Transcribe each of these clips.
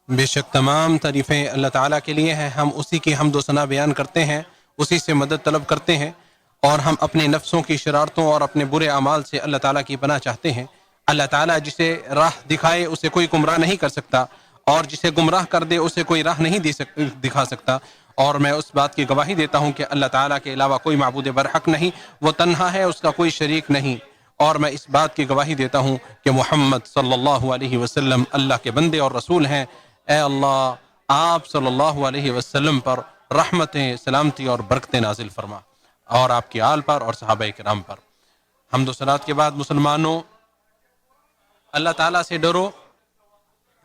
بے شک تمام تعریفیں اللہ تعالیٰ کے لیے ہیں. ہم اسی کی حمد و ثنا بیان کرتے ہیں, اسی سے مدد طلب کرتے ہیں, اور ہم اپنے نفسوں کی شرارتوں اور اپنے برے اعمال سے اللہ تعالیٰ کی پناہ چاہتے ہیں. اللہ تعالیٰ جسے راہ دکھائے اسے کوئی گمراہ نہیں کر سکتا, اور جسے گمراہ کر دے اسے کوئی راہ نہیں دکھا سکتا. اور میں اس بات کی گواہی دیتا ہوں کہ اللہ تعالیٰ کے علاوہ کوئی معبود برحق نہیں, وہ تنہا ہے, اس کا کوئی شریک نہیں. اور میں اس بات کی گواہی دیتا ہوں کہ محمد صلی اللہ علیہ وسلم اللہ کے بندے اور رسول ہیں. اے اللہ, آپ صلی اللہ علیہ وسلم پر رحمتیں, سلامتی اور برکتیں نازل فرما, اور آپ کی آل پر اور صحابہ کرام پر. حمد و صلات کے بعد مسلمانوں, اللہ تعالیٰ سے ڈرو,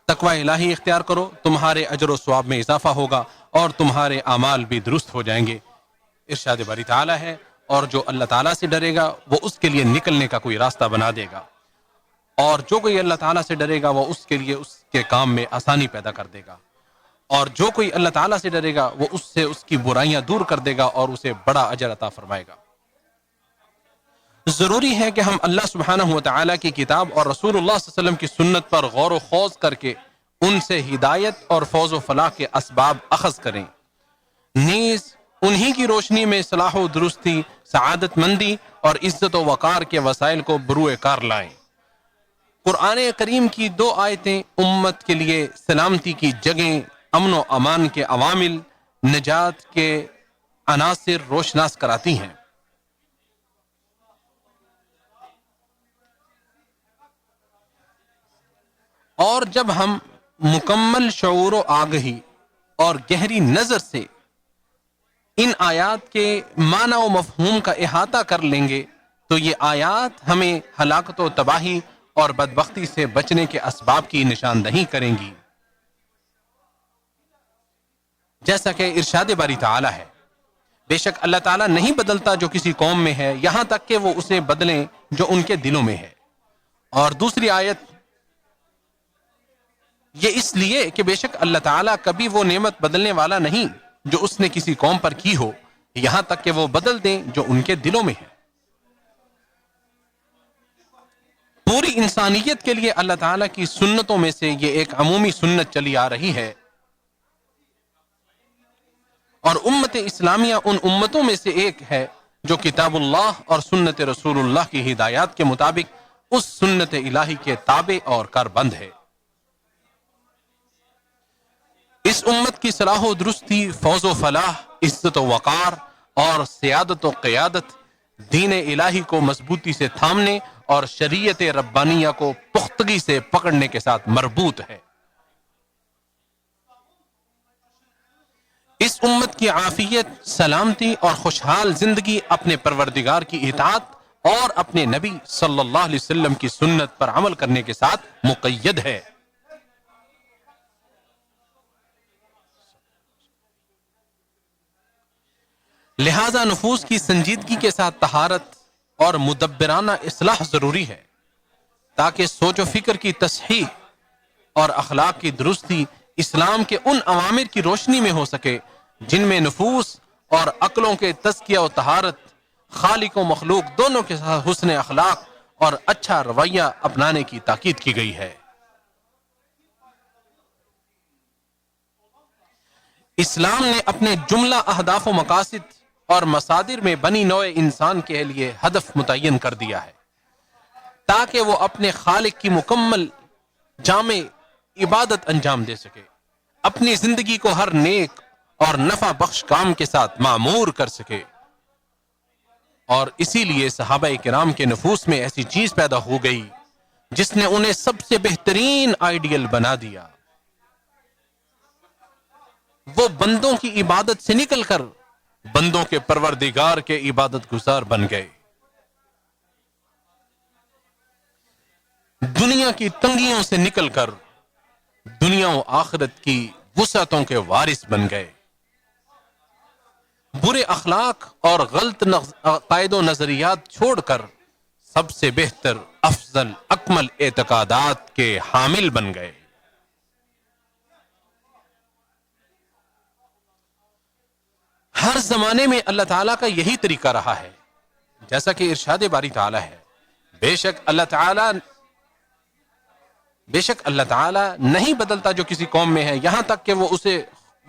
تقوی الہی اختیار کرو, تمہارے اجر و ثواب میں اضافہ ہوگا اور تمہارے اعمال بھی درست ہو جائیں گے. ارشاد باری تعالیٰ ہے, اور جو اللہ تعالیٰ سے ڈرے گا وہ اس کے لیے نکلنے کا کوئی راستہ بنا دے گا, اور جو کوئی اللہ تعالیٰ سے ڈرے گا وہ اس کے لیے اس کے کام میں آسانی پیدا کر دے گا, اور جو کوئی اللہ تعالیٰ سے ڈرے گا وہ اس سے اس کی برائیاں دور کر دے گا اور اسے بڑا اجر عطا فرمائے گا. ضروری ہے کہ ہم اللہ سبحانہ و تعالیٰ کی کتاب اور رسول اللہ صلی اللہ علیہ وسلم کی سنت پر غور و خوض کر کے ان سے ہدایت اور فوز و فلاح کے اسباب اخذ کریں, نیز انہی کی روشنی میں صلاح و درستی, سعادت مندی اور عزت و وقار کے وسائل کو بروئے کار لائیں. قرآن کریم کی 2 آیتیں امت کے لیے سلامتی کی جگہیں, امن و امان کے عوامل, نجات کے عناصر روشناس کراتی ہیں. اور جب ہم مکمل شعور و آگہی اور گہری نظر سے ان آیات کے معنی و مفہوم کا احاطہ کر لیں گے تو یہ آیات ہمیں ہلاکت و تباہی اور بدبختی سے بچنے کے اسباب کی نشاندہی کریں گی. جیسا کہ ارشاد باری تعالیٰ ہے, بے شک اللہ تعالیٰ نہیں بدلتا جو کسی قوم میں ہے, یہاں تک کہ وہ اسے بدلیں جو ان کے دلوں میں ہے. اور دوسری آیت یہ اس لیے کہ بے شک اللہ تعالیٰ کبھی وہ نعمت بدلنے والا نہیں جو اس نے کسی قوم پر کی ہو, یہاں تک کہ وہ بدل دیں جو ان کے دلوں میں ہے. پوری انسانیت کے لیے اللہ تعالیٰ کی سنتوں میں سے یہ ایک عمومی سنت چلی آ رہی ہے, اور امت اسلامیہ ان امتوں میں سے ایک ہے جو کتاب اللہ اور سنت رسول اللہ کی ہدایات کے مطابق اس سنت الہی کے تابع اور کاربند ہے. اس امت کی صلاح و درستی, فوز و فلاح, عزت و وقار اور سیادت و قیادت دین الہی کو مضبوطی سے تھامنے اور شریعت ربانیہ کو پختگی سے پکڑنے کے ساتھ مربوط ہے. اس امت کی عافیت, سلامتی اور خوشحال زندگی اپنے پروردگار کی اطاعت اور اپنے نبی صلی اللہ علیہ وسلم کی سنت پر عمل کرنے کے ساتھ مقید ہے. لہذا نفوس کی سنجیدگی کے ساتھ طہارت اور مدبرانہ اصلاح ضروری ہے تاکہ سوچ و فکر کی تصحیح اور اخلاق کی درستی اسلام کے ان اوامر کی روشنی میں ہو سکے جن میں نفوس اور عقلوں کے تزکیہ و طہارت, خالق و مخلوق دونوں کے ساتھ حسن اخلاق اور اچھا رویہ اپنانے کی تاکید کی گئی ہے. اسلام نے اپنے جملہ اہداف و مقاصد اور مصادر میں بنی نوع انسان کے لیے ہدف متعین کر دیا ہے تاکہ وہ اپنے خالق کی مکمل جامع عبادت انجام دے سکے, اپنی زندگی کو ہر نیک اور نفع بخش کام کے ساتھ معمور کر سکے. اور اسی لیے صحابہ کرام کے نفوس میں ایسی چیز پیدا ہو گئی جس نے انہیں سب سے بہترین آئیڈیل بنا دیا. وہ بندوں کی عبادت سے نکل کر بندوں کے پروردگار کے عبادت گزار بن گئے, دنیا کی تنگیوں سے نکل کر دنیا و آخرت کی وسعتوں کے وارث بن گئے, برے اخلاق اور غلط عقائد و نظریات چھوڑ کر سب سے بہتر, افضل, اکمل اعتقادات کے حامل بن گئے. ہر زمانے میں اللہ تعالیٰ کا یہی طریقہ رہا ہے, جیسا کہ ارشاد باری تعالیٰ ہے, بے شک اللہ تعالیٰ بے شک اللہ تعالیٰ نہیں بدلتا جو کسی قوم میں ہے یہاں تک کہ وہ اسے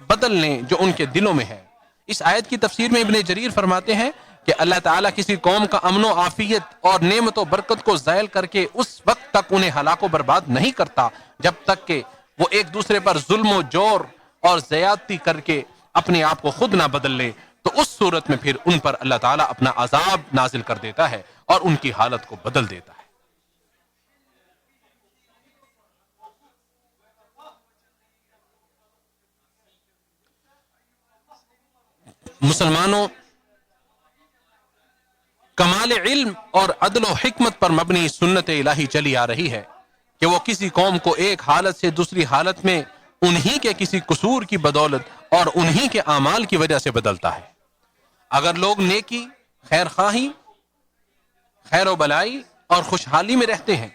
بدل لیں جو ان کے دلوں میں ہے۔ اس آیت کی تفسیر میں ابن جریر فرماتے ہیں کہ اللہ تعالیٰ کسی قوم کا امن و عافیت اور نعمت و برکت کو زائل کر کے اس وقت تک انہیں ہلاک و برباد نہیں کرتا جب تک کہ وہ ایک دوسرے پر ظلم و جور اور زیادتی کر کے اپنے آپ کو خود نہ بدل لے، تو اس صورت میں پھر ان پر اللہ تعالیٰ اپنا عذاب نازل کر دیتا ہے اور ان کی حالت کو بدل دیتا ہے۔ مسلمانوں، کمال علم اور عدل و حکمت پر مبنی سنت الہی چلی آ رہی ہے کہ وہ کسی قوم کو ایک حالت سے دوسری حالت میں انہی کے کسی قصور کی بدولت اور انہی کے اعمال کی وجہ سے بدلتا ہے۔ اگر لوگ نیکی، خیر خواہی، خیر و بلائی اور خوشحالی میں رہتے ہیں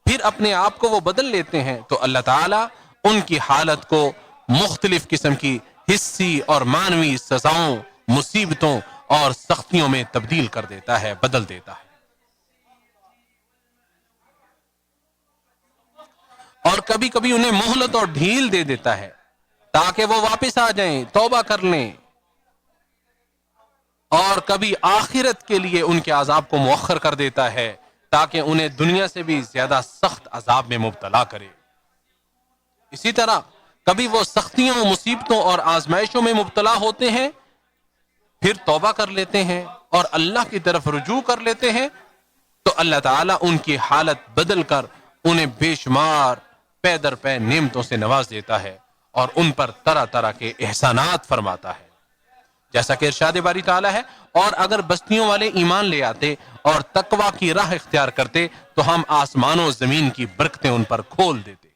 پھر اپنے آپ کو وہ بدل لیتے ہیں تو اللہ تعالیٰ ان کی حالت کو مختلف قسم کی حسی اور معنوی سزاؤں، مصیبتوں اور سختیوں میں تبدیل کر دیتا ہے، بدل دیتا ہے۔ اور کبھی کبھی انہیں مہلت اور ڈھیل دے دیتا ہے تاکہ وہ واپس آ جائیں، توبہ کر لیں، اور کبھی آخرت کے لیے ان کے عذاب کو مؤخر کر دیتا ہے تاکہ انہیں دنیا سے بھی زیادہ سخت عذاب میں مبتلا کرے۔ اسی طرح کبھی وہ سختیوں، مصیبتوں اور آزمائشوں میں مبتلا ہوتے ہیں، پھر توبہ کر لیتے ہیں اور اللہ کی طرف رجوع کر لیتے ہیں تو اللہ تعالیٰ ان کی حالت بدل کر انہیں بے شمار پے در پے نعمتوں سے نواز دیتا ہے اور ان پر طرح طرح کے احسانات فرماتا ہے، جیسا کہ ارشاد باری تعالیٰ ہے، اور اگر بستیوں والے ایمان لے آتے اور تقوی کی راہ اختیار کرتے تو ہم آسمان و زمین کی برکتیں ان پر کھول دیتے۔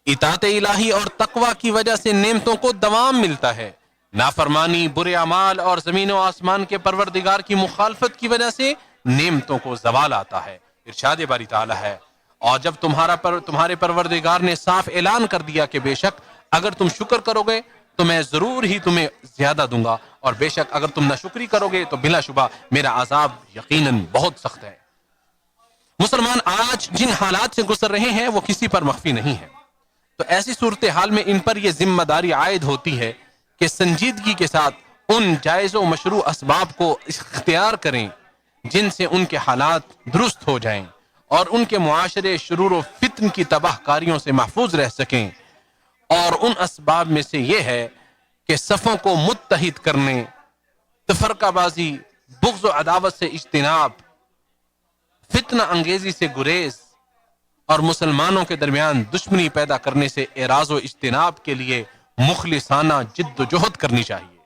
اطاعت الہی اور تقوی کی وجہ سے نعمتوں کو دوام ملتا ہے، نافرمانی، برے اعمال اور زمین و آسمان کے پروردگار کی مخالفت کی وجہ سے نعمتوں کو زوال آتا ہے۔ ارشاد باری تعالیٰ ہے، اور جب تمہارے پروردگار نے صاف اعلان کر دیا کہ بے شک اگر تم شکر کرو گے تو میں ضرور ہی تمہیں زیادہ دوں گا، اور بے شک اگر تم ناشکری کرو گے تو بلا شبہ میرا عذاب یقیناً بہت سخت ہے۔ مسلمان آج جن حالات سے گزر رہے ہیں وہ کسی پر مخفی نہیں ہے، تو ایسی صورتحال میں ان پر یہ ذمہ داری عائد ہوتی ہے کہ سنجیدگی کے ساتھ ان جائز و مشروع اسباب کو اختیار کریں جن سے ان کے حالات درست ہو جائیں اور ان کے معاشرے شرور و فتن کی تباہ کاریوں سے محفوظ رہ سکیں۔ اور ان اسباب میں سے یہ ہے کہ صفوں کو متحد کرنے، تفرقہ بازی، بغض و عداوت سے اجتناب، فتنہ انگیزی سے گریز اور مسلمانوں کے درمیان دشمنی پیدا کرنے سے اعراض و اجتناب کے لیے مخلصانہ جد و جہد کرنی چاہیے،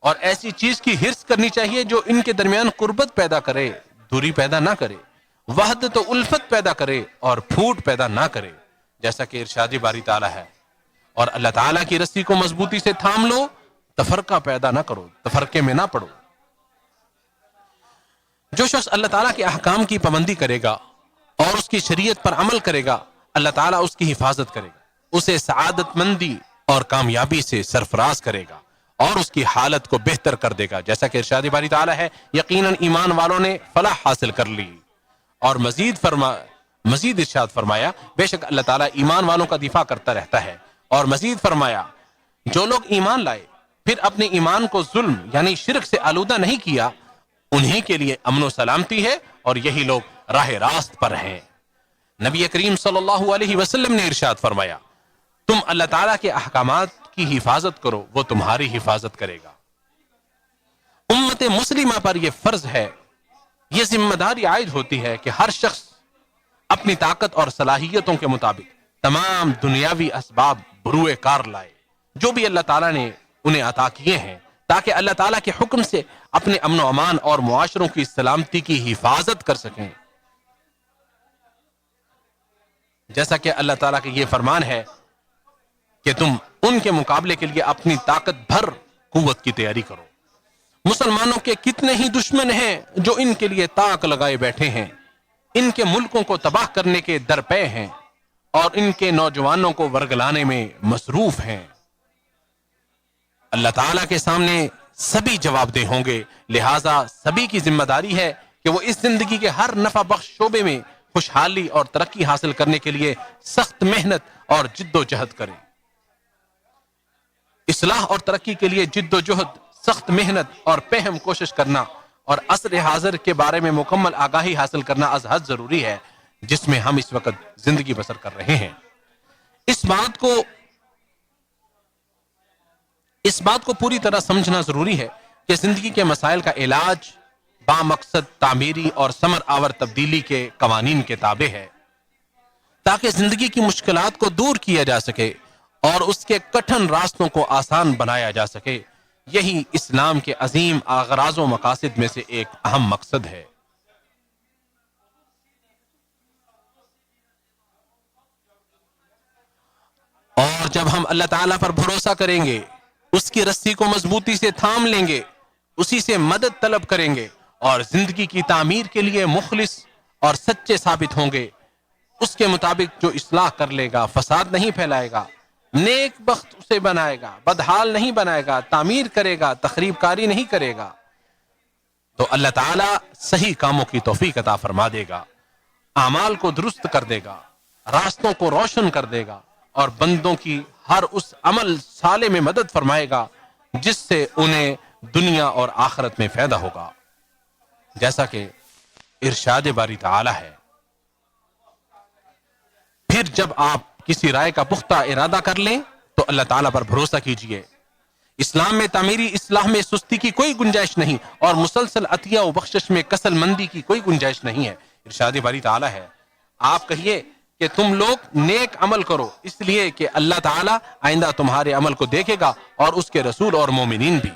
اور ایسی چیز کی حرص کرنی چاہیے جو ان کے درمیان قربت پیدا کرے، دوری پیدا نہ کرے، وحدت و الفت پیدا کرے اور پھوٹ پیدا نہ کرے، جیسا کہ ارشاد باری تعالیٰ ہے، اور اللہ تعالیٰ کی رسی کو مضبوطی سے تھام لو، تفرقہ پیدا نہ کرو، تفرقے میں نہ پڑو۔ جو شخص اللہ تعالیٰ کے احکام کی پابندی کرے گا اور اس کی شریعت پر عمل کرے گا اللہ تعالیٰ اس کی حفاظت کرے گا، اسے سعادت مندی اور کامیابی سے سرفراز کرے گا اور اس کی حالت کو بہتر کر دے گا، جیسا کہ ارشاد باری تعالیٰ ہے، یقیناً ایمان والوں نے فلاح حاصل کر لی۔ اور مزید ارشاد فرمایا، بے شک اللہ تعالیٰ ایمان والوں کا دفاع کرتا رہتا ہے، اور مزید فرمایا، جو لوگ ایمان لائے پھر اپنے ایمان کو ظلم یعنی شرک سے آلودہ نہیں کیا انہی کے لیے امن و سلامتی ہے اور یہی لوگ راہ راست پر ہیں۔ نبی کریم صلی اللہ علیہ وسلم نے ارشاد فرمایا، تم اللہ تعالیٰ کے احکامات کی حفاظت کرو، وہ تمہاری حفاظت کرے گا۔ امت مسلمہ پر یہ فرض ہے، یہ ذمہ داری عائد ہوتی ہے کہ ہر شخص اپنی طاقت اور صلاحیتوں کے مطابق تمام دنیاوی اسباب بروئے کار لائے جو بھی اللہ تعالیٰ نے انہیں عطا کیے ہیں، تاکہ اللہ تعالیٰ کے حکم سے اپنے امن و امان اور معاشروں کی سلامتی کی حفاظت کر سکیں، جیسا کہ اللہ تعالیٰ کا یہ فرمان ہے کہ تم ان کے مقابلے کے لیے اپنی طاقت بھر قوت کی تیاری کرو۔ مسلمانوں کے کتنے ہی دشمن ہیں جو ان کے لیے طاق لگائے بیٹھے ہیں، ان کے ملکوں کو تباہ کرنے کے درپے ہیں اور ان کے نوجوانوں کو ورگلانے میں مصروف ہیں۔ اللہ تعالیٰ کے سامنے سبھی جواب دہ ہوں گے، لہٰذا سبھی کی ذمہ داری ہے کہ وہ اس زندگی کے ہر نفع بخش شعبے میں خوشحالی اور ترقی حاصل کرنے کے لیے سخت محنت اور جد و جہد کرے. اصلاح اور ترقی کے لیے جد و جہد، سخت محنت اور پہم کوشش کرنا اور عصر حاضر کے بارے میں مکمل آگاہی حاصل کرنا از حد ضروری ہے جس میں ہم اس وقت زندگی بسر کر رہے ہیں. اس بات کو پوری طرح سمجھنا ضروری ہے کہ زندگی کے مسائل کا علاج با مقصد تعمیری اور ثمر آور تبدیلی کے قوانین کے تابع ہے تاکہ زندگی کی مشکلات کو دور کیا جا سکے اور اس کے کٹھن راستوں کو آسان بنایا جا سکے. یہی اسلام کے عظیم اغراض و مقاصد میں سے ایک اہم مقصد ہے. اور جب ہم اللہ تعالیٰ پر بھروسہ کریں گے، اس کی رسی کو مضبوطی سے تھام لیں گے، اسی سے مدد طلب کریں گے اور زندگی کی تعمیر کے لیے مخلص اور سچے ثابت ہوں گے، اس کے مطابق جو اصلاح کر لے گا، فساد نہیں پھیلائے گا، نیک بخت اسے بنائے گا، بدحال نہیں بنائے گا، تعمیر کرے گا، تخریب کاری نہیں کرے گا، تو اللہ تعالیٰ صحیح کاموں کی توفیق عطا فرما دے گا، اعمال کو درست کر دے گا، راستوں کو روشن کر دے گا اور بندوں کی ہر اس عمل صالح میں مدد فرمائے گا جس سے انہیں دنیا اور آخرت میں فائدہ ہوگا. جیسا کہ ارشاد باری تعالی ہے، پھر جب آپ کسی رائے کا پختہ ارادہ کر لیں تو اللہ تعالیٰ پر بھروسہ کیجئے. اسلام میں تعمیری اصلاح میں سستی کی کوئی گنجائش نہیں اور مسلسل عطیہ و بخشش میں کسل مندی کی کوئی گنجائش نہیں ہے. ارشاد باری تعالی ہے، آپ کہیے کہ تم لوگ نیک عمل کرو، اس لیے کہ اللہ تعالیٰ آئندہ تمہارے عمل کو دیکھے گا اور اس کے رسول اور مومنین بھی.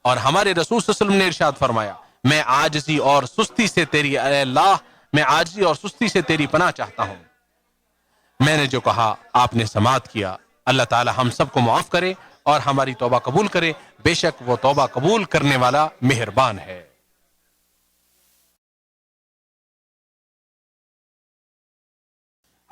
اور ہمارے رسول صلی اللہ علیہ وسلم نے ارشاد فرمایا، میں عاجزی اور سستی سے تیری اے اللہ، میں عاجزی اور سستی سے تیری پناہ چاہتا ہوں. میں نے جو کہا آپ نے سماعت کیا. اللہ تعالی ہم سب کو معاف کرے اور ہماری توبہ قبول کرے، بے شک وہ توبہ قبول کرنے والا مہربان ہے.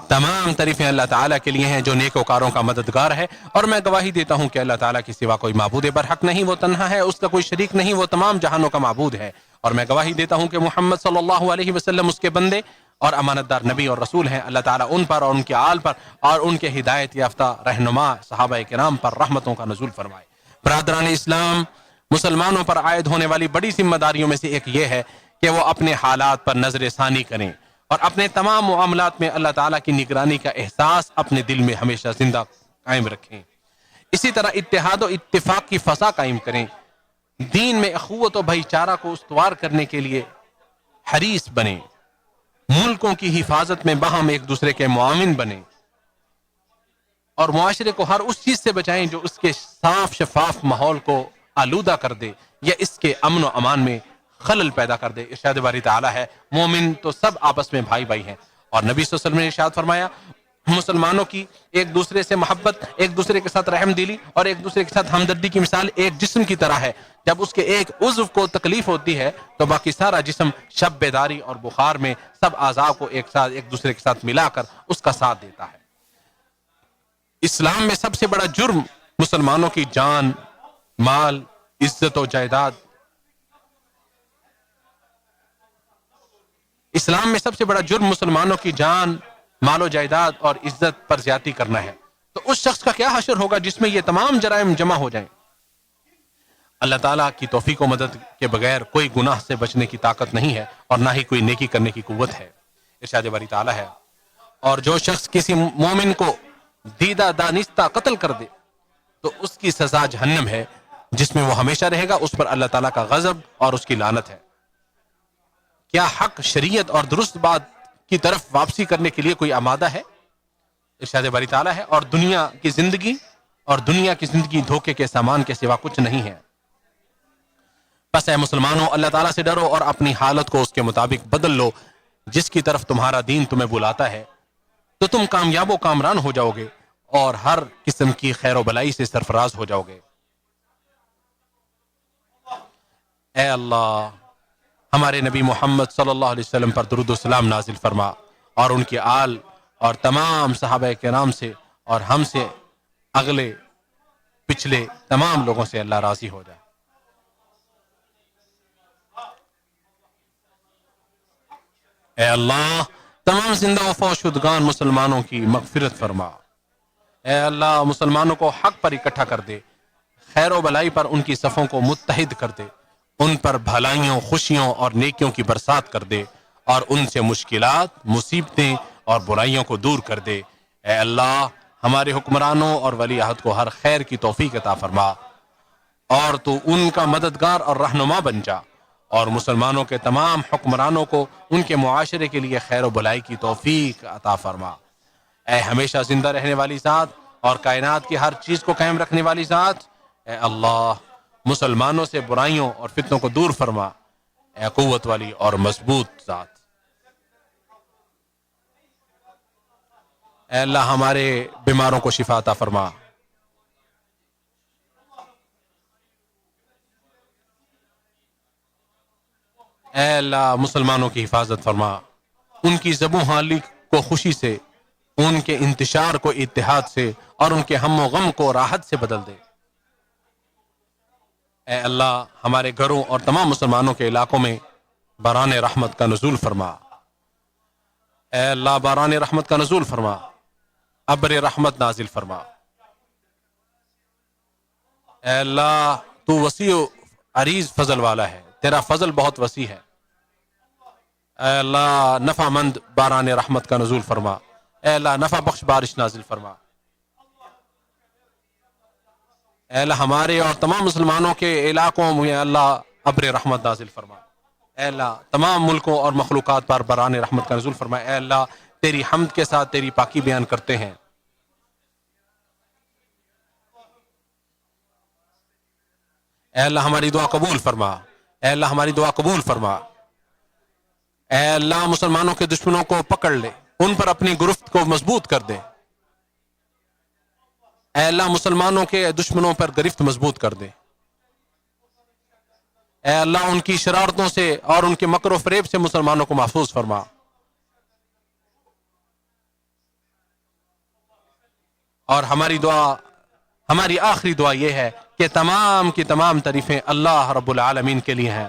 تمام تعریفیں اللہ تعالیٰ کے لیے ہیں جو نیکوکاروں کا مددگار ہے، اور میں گواہی دیتا ہوں کہ اللہ تعالیٰ کے سوا کوئی معبود برحق نہیں، وہ تنہا ہے، اس کا کوئی شریک نہیں، وہ تمام جہانوں کا معبود ہے. اور میں گواہی دیتا ہوں کہ محمد صلی اللہ علیہ وسلم اس کے بندے اور امانت دار نبی اور رسول ہیں. اللہ تعالیٰ ان پر اور ان کے آل پر اور ان کے ہدایت یافتہ رہنما صحابہ کرام پر رحمتوں کا نزول فرمائے. برادران اسلام، مسلمانوں پر عائد ہونے والی بڑی ذمہ داریوں میں سے ایک یہ ہے کہ وہ اپنے حالات پر نظر ثانی کریں اور اپنے تمام معاملات میں اللہ تعالیٰ کی نگرانی کا احساس اپنے دل میں ہمیشہ زندہ قائم رکھیں. اسی طرح اتحاد و اتفاق کی فضا قائم کریں. دین میں اخوت و بھائی چارہ کو استوار کرنے کے لیے حریص بنیں. ملکوں کی حفاظت میں باہم ایک دوسرے کے معاون بنیں اور معاشرے کو ہر اس چیز سے بچائیں جو اس کے صاف شفاف ماحول کو آلودہ کر دے یا اس کے امن و امان میں خلل پیدا کر دے. ارشاد باری تعالی ہے، مومن تو سب آپس میں بھائی بھائی ہیں. اور نبی صلی اللہ علیہ وسلم نے ارشاد فرمایا، مسلمانوں کی ایک دوسرے سے محبت، ایک دوسرے کے ساتھ رحم دلی اور ایک دوسرے کے ساتھ ہمدردی کی مثال ایک جسم کی طرح ہے. جب اس کے ایک عضو کو تکلیف ہوتی ہے تو باقی سارا جسم شب بیداری اور بخار میں سب اعضاء کو ایک دوسرے کے ساتھ ملا کر اس کا ساتھ دیتا ہے. اسلام میں سب سے بڑا جرم مسلمانوں کی جان، مال، عزت و جائیداد، اسلام میں سب سے بڑا جرم مسلمانوں کی جان، مال و جائیداد اور عزت پر زیادتی کرنا ہے. تو اس شخص کا کیا حشر ہوگا جس میں یہ تمام جرائم جمع ہو جائیں. اللہ تعالیٰ کی توفیق و مدد کے بغیر کوئی گناہ سے بچنے کی طاقت نہیں ہے اور نہ ہی کوئی نیکی کرنے کی قوت ہے. ارشاد باری تعالیٰ ہے، اور جو شخص کسی مومن کو دیدہ دانستہ قتل کر دے تو اس کی سزا جہنم ہے جس میں وہ ہمیشہ رہے گا. اس پر اللہ تعالیٰ کا غضب اور اس کی لعنت ہے. کیا حق، شریعت اور درست بات کی طرف واپسی کرنے کے لیے کوئی آمادہ ہے؟ ارشاد باری تعالیٰ ہے، اور دنیا کی زندگی دھوکے کے سامان کے سوا کچھ نہیں ہے. بس اے مسلمانوں، اللہ تعالیٰ سے ڈرو اور اپنی حالت کو اس کے مطابق بدل لو جس کی طرف تمہارا دین تمہیں بلاتا ہے، تو تم کامیاب و کامران ہو جاؤ گے اور ہر قسم کی خیر و بلائی سے سرفراز ہو جاؤ گے. اے اللہ، ہمارے نبی محمد صلی اللہ علیہ وسلم پر درود و سلام نازل فرما اور ان کے آل اور تمام صحابہ کرام سے اور ہم سے اگلے پچھلے تمام لوگوں سے اللہ راضی ہو جائے. اے اللہ تمام زندہ و فوت شدگان مسلمانوں کی مغفرت فرما۔ اے اللہ مسلمانوں کو حق پر اکٹھا کر دے، خیر و بلائی پر ان کی صفوں کو متحد کر دے، ان پر بھلائیوں خوشیوں اور نیکیوں کی برسات کر دے، اور ان سے مشکلات مصیبتیں اور برائیوں کو دور کر دے۔ اے اللہ ہمارے حکمرانوں اور ولی عہد کو ہر خیر کی توفیق عطا فرما، اور تو ان کا مددگار اور رہنما بن جا، اور مسلمانوں کے تمام حکمرانوں کو ان کے معاشرے کے لیے خیر و بلائی کی توفیق عطا فرما۔ اے ہمیشہ زندہ رہنے والی ذات اور کائنات کی ہر چیز کو قائم رکھنے والی ذات، اے اللہ مسلمانوں سے برائیوں اور فتنوں کو دور فرما۔ اے قوت والی اور مضبوط ذات، اے اللہ ہمارے بیماروں کو شفا عطا فرما۔ اے اللہ مسلمانوں کی حفاظت فرما، ان کی زبوں حالی کو خوشی سے، ان کے انتشار کو اتحاد سے، اور ان کے ہم و غم کو راحت سے بدل دے۔ اے اللہ ہمارے گھروں اور تمام مسلمانوں کے علاقوں میں باران رحمت کا نزول فرما۔ اے اللہ باران رحمت کا نزول فرما، ابر رحمت نازل فرما۔ اے اللہ تو وسیع و عریض فضل والا ہے، تیرا فضل بہت وسیع ہے۔ اے اللہ نفع مند باران رحمت کا نزول فرما، اے اللہ نفع بخش بارش نازل فرما۔ اے اللہ ہمارے اور تمام مسلمانوں کے علاقوں میں اللہ ابر رحمت نازل فرما۔ اے اللہ تمام ملکوں اور مخلوقات پر باران رحمت کا نزول فرما۔ اے اللہ تیری حمد کے ساتھ تیری پاکی بیان کرتے ہیں۔ اے اللہ ہماری دعا قبول فرما، اے اللہ ہماری دعا قبول فرما۔ اے اللہ مسلمانوں کے دشمنوں کو پکڑ لے، ان پر اپنی گرفت کو مضبوط کر دے۔ اے اللہ مسلمانوں کے دشمنوں پر گرفت مضبوط کر دے۔ اے اللہ ان کی شرارتوں سے اور ان کے مکر و فریب سے مسلمانوں کو محفوظ فرما۔ اور ہماری آخری دعا یہ ہے کہ تمام کی تمام تعریفیں اللہ رب العالمین کے لیے ہیں۔